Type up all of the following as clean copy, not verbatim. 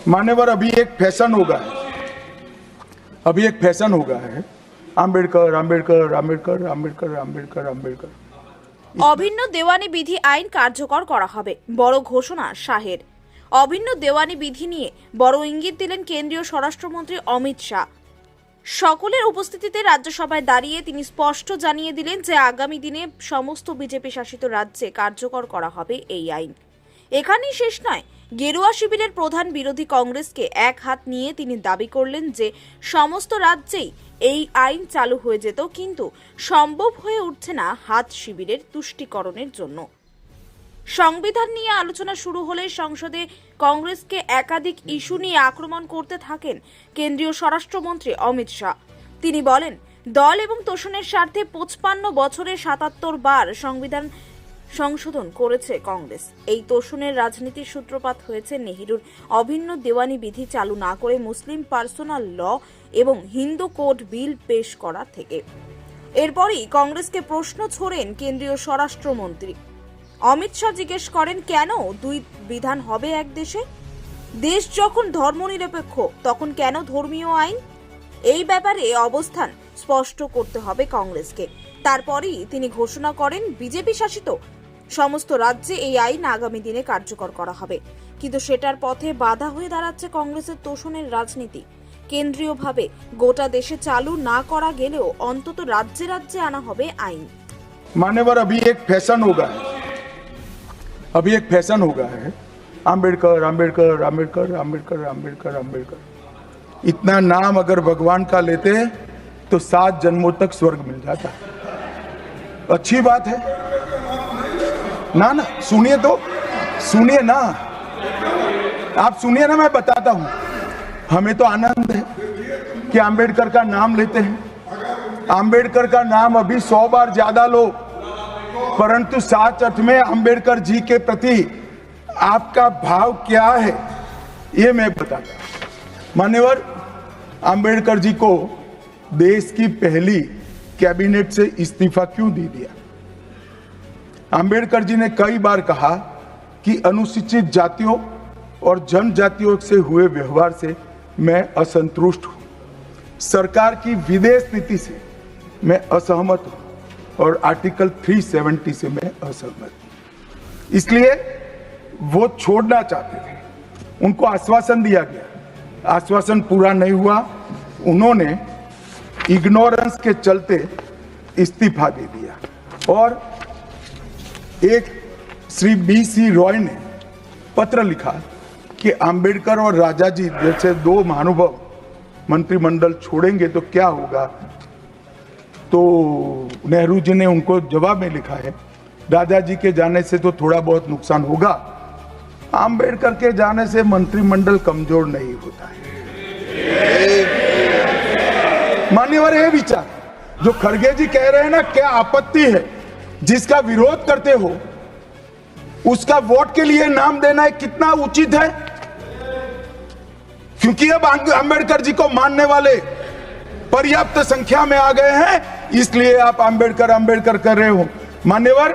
मान्यवर, अभी एक फैशन हो गया है, आम्बेडकर आम्बेडकर आम्बेडकर आम्बेडकर आम्बेडकर आम्बेडकर। অভিন্ন দেওয়ানি বিধি আইন কার্যকর করা হবে, বড় ঘোষণা শাহের। অভিন্ন দেওয়ানি বিধি নিয়ে বড় ইঙ্গিত দিলেন কেন্দ্রীয় স্বরাষ্ট্রমন্ত্রী অমিত শাহ। সকলের উপস্থিতিতে রাজ্যসভায় দাঁড়িয়ে তিনি স্পষ্ট জানিয়ে দিলেন যে আগামী দিনে সমস্ত বিজেপি শাসিত রাজ্যে কার্যকর করা হবে এই আইন। এখানেই শেষ নয়, গেরুয়া শিবিরের প্রধান বিরোধী কংগ্রেসকে এক হাত নিয়ে তিনি দাবি করলেন যে সমস্ত রাজ্যেই এই আইন চালু হয়ে যেত, কিন্তু সম্ভব হয়ে উঠছে না হাত শিবিরের তুষ্টিকরণের জন্য। সংবিধান নিয়ে আলোচনা শুরু হলে সংসদে কংগ্রেসকে একাধিক ইস্যু নিয়ে আক্রমণ করতে থাকেন কেন্দ্রীয় স্বরাষ্ট্রমন্ত্রী অমিত শাহ। তিনি বলেন, দল এবং তোষণের স্বার্থে 55 বছরে 77 বার সংবিধান সংশোধন করেছে কংগ্রেস। এই তোষণের রাজনীতির সূত্রপাত হয়েছে নেহেরুর অভিন্ন দেওয়ানি বিধি চালু না করে মুসলিম পার্সোনাল ল এবং হিন্দু কোড বিল পেশ করা থেকে। এরপরই কংগ্রেসকে প্রশ্ন ছোড়েন কেন্দ্রীয় স্বরাষ্ট্রমন্ত্রী অমিত শাহ। জিজ্ঞেস করেন, কেন দুই বিধান হবে এক দেশে? দেশ যখন ধর্মনিরপেক্ষ তখন কেন ধর্মীয় আইন? এই ব্যাপারে অবস্থান স্পষ্ট করতে হবে কংগ্রেসকে। তারপরই তিনি ঘোষণা করেন বিজেপি শাসিত সমস্ত রাজ্যে এই আইন আগামী দিনে কার্যকর করা হবে। কিন্তু সেটার পথে বাধা হয়ে দাঁড়াচ্ছে কংগ্রেসের তোষণের রাজনীতি। কেন্দ্রীয়ভাবে গোটা দেশে চালু না করা গেলেও অন্তত রাজ্যে রাজ্যে আনা হবে আইন। मान्यवर, अभी एक फैशन हो गया है, आम्बेडकर आम्बेडकर आम्बेडकर आम्बेडकर आम्बेडकर आम्बेडकर। इतना नाम अगर भगवान का लेते तो 7 जन्मों तक स्वर्ग मिल जाता। अच्छी बात है ना? सुनिए तो, सुनिए ना, आप सुनिए ना, मैं बताता हूं। हमें तो आनंद है कि आम्बेडकर का नाम लेते हैं। आम्बेडकर का नाम अभी 100 बार ज्यादा लो, परंतु सच में आम्बेडकर जी के प्रति आपका भाव क्या है ये मैं बताता हूं। मान्यवर, आम्बेडकर जी को देश की पहली कैबिनेट से इस्तीफा क्यों दे दिया? आम्बेडकर जी ने कई बार कहा कि अनुसूचित जातियों और जनजातियों से हुए व्यवहार से मैं असंतुष्ट हूं। सरकार की विदेश नीति से मैं असहमत हूं और आर्टिकल 370 से मैं असहमत हूं। इसलिए वो छोड़ना चाहते थे, उनको आश्वासन दिया गया, आश्वासन पूरा नहीं हुआ। उन्होंने इग्नोरेंस के चलते इस्तीफा दे दिया। और एक श्री BC रॉय ने पत्र लिखा कि आम्बेडकर और राजा जी जैसे 2 महानुभाव मंत्रिमंडल छोड़ेंगे तो क्या होगा। तो नेहरू जी ने उनको जवाब में लिखा है, राजा जी के जाने से तो थोड़ा बहुत नुकसान होगा, आम्बेडकर के जाने से मंत्रिमंडल कमजोर नहीं होता है। मान्यवर, ये विचार जो खड़गे जी कह रहे हैं ना, क्या आपत्ति है? जिसका विरोध करते हो उसका वोट के लिए नाम देना कितना उचित है? क्योंकि अब आम्बेडकर जी को मानने वाले पर्याप्त संख्या में आ गए हैं, इसलिए आप आम्बेडकर आम्बेडकर कर रहे हो। मान्यवर,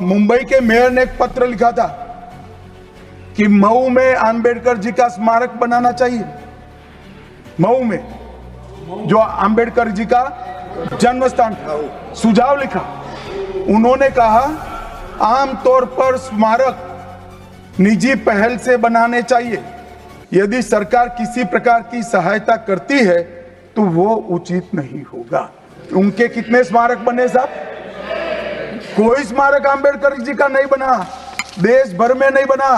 मुंबई के मेयर ने एक पत्र लिखा था कि मऊ में आम्बेडकर जी का स्मारक बनाना चाहिए। मऊ में जो आम्बेडकर जी का जन्म स्थान था, सुझाव लिखा। उन्होंने कहा आमतौर पर स्मारक निजी पहल से बनाने चाहिए। यदि सरकार किसी प्रकार की सहायता करती है तो वो उचित नहीं होगा। उनके कितने स्मारक बने साहब? कोई स्मारक आम्बेडकर जी का नहीं बना, देश भर में नहीं बना।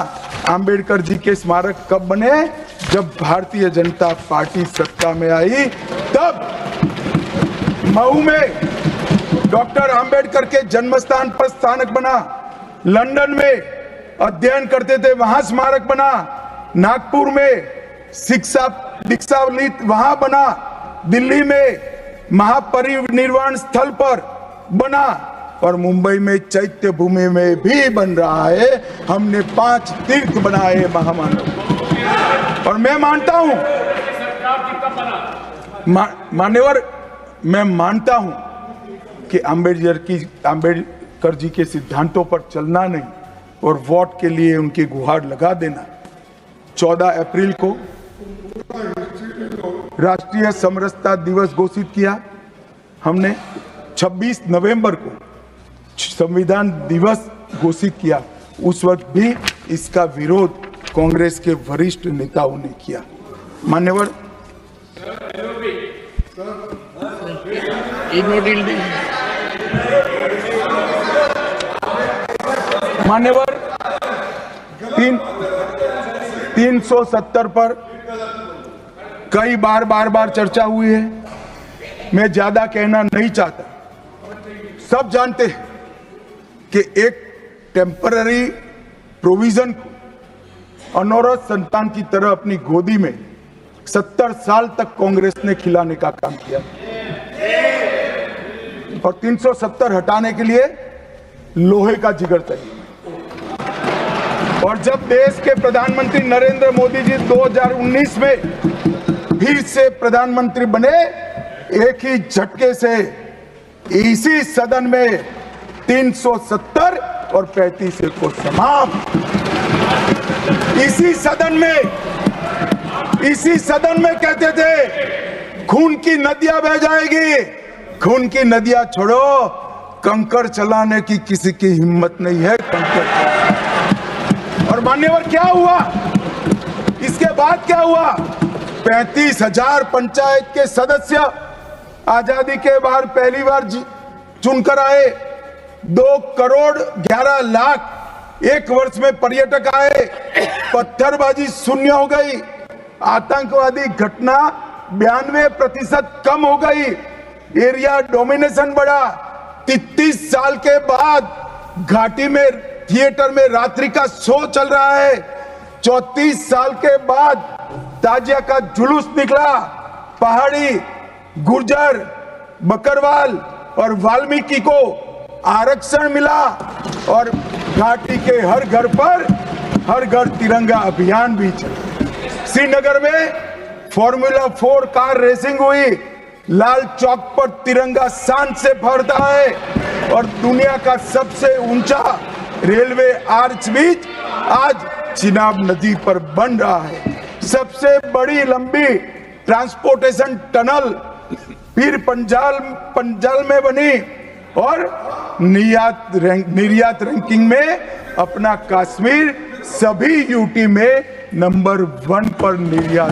आम्बेडकर जी के स्मारक कब बने? जब भारतीय जनता पार्टी सत्ता में आई, तब मऊ में डॉक्टर आम्बेडकर के जन्म स्थान पर स्मारक बना। लंदन में अध्ययन करते थे, वहां स्मारक बना। नागपुर में शिक्षा दीक्षावलित वहां बना। दिल्ली में महापरिनिर्वाण स्थल पर बना और मुंबई में चैत्य भूमि में भी बन रहा है। हमने 5 तीर्थ बनाए महामानव। और मैं मानता हूं, मान्यवर, मैं मानता हूं कि आम्बेडकर जी के सिद्धांतों पर चलना नहीं और वोट के लिए उनकी गुहार लगा देना 14 अप्रैल को राष्ट्रीय समरसता दिवस घोषित किया हमने। 26 नवंबर को संविधान दिवस घोषित किया। उस वक्त भी इसका विरोध कांग्रेस के वरिष्ठ नेताओं ने किया। मान्यवर, मान्यवर 370 पर कई बार चर्चा हुई है। मैं ज्यादा कहना नहीं चाहता। सब जानते हैं कि एक टेम्पररी प्रोविजन को अनौरत संतान की तरह अपनी गोदी में 70 साल तक कांग्रेस ने खिलाने का काम किया और 370 हटाने के लिए लोहे का जिगर चाहिए। और जब देश के प्रधानमंत्री नरेंद्र मोदी जी 2019 में फिर से प्रधानमंत्री बने, एक ही झटके से इसी सदन में 370 और 35 को समाप्त। इसी सदन में कहते थे खून की नदियां बह जाएगी। खून की नदियां छोड़ो, कंकड़ चलाने की किसी की हिम्मत नहीं है। और मान्यवर क्या हुआ? इसके बाद क्या हुआ? 35,000 पंचायत के सदस्य आजादी के बाद पहली बार चुनकर आए। 2 करोड़ 11 लाख एक वर्ष में पर्यटक आए। पत्थरबाजी शून्य हो गई। आतंकवादी घटना 92% कम हो गई। एरिया डोमिनेशन बढ़ा। 33 साल के बाद घाटी में थिएटर में रात्रि का शो चल रहा है। 34 साल के बाद ताजिया का जुलूस निकला। पहाड़ी, गुर्जर, बकरवाल और वाल्मीकि को आरक्षण मिला और घाटी के हर घर पर हर घर तिरंगा अभियान भी चला। श्रीनगर में फॉर्मूला 4 कार रेसिंग हुई। लाल चौक पर तिरंगा शान से फहरता है और दुनिया का सबसे ऊंचा रेलवे आर्च ब्रिज आज चिनाब नदी पर बन रहा है। सबसे बड़ी लंबी ट्रांसपोर्टेशन टनल फिर पंजाल में बनी और निर्यात रैंकिंग में अपना कश्मीर सभी यूटी में नंबर 1 पर निर्यात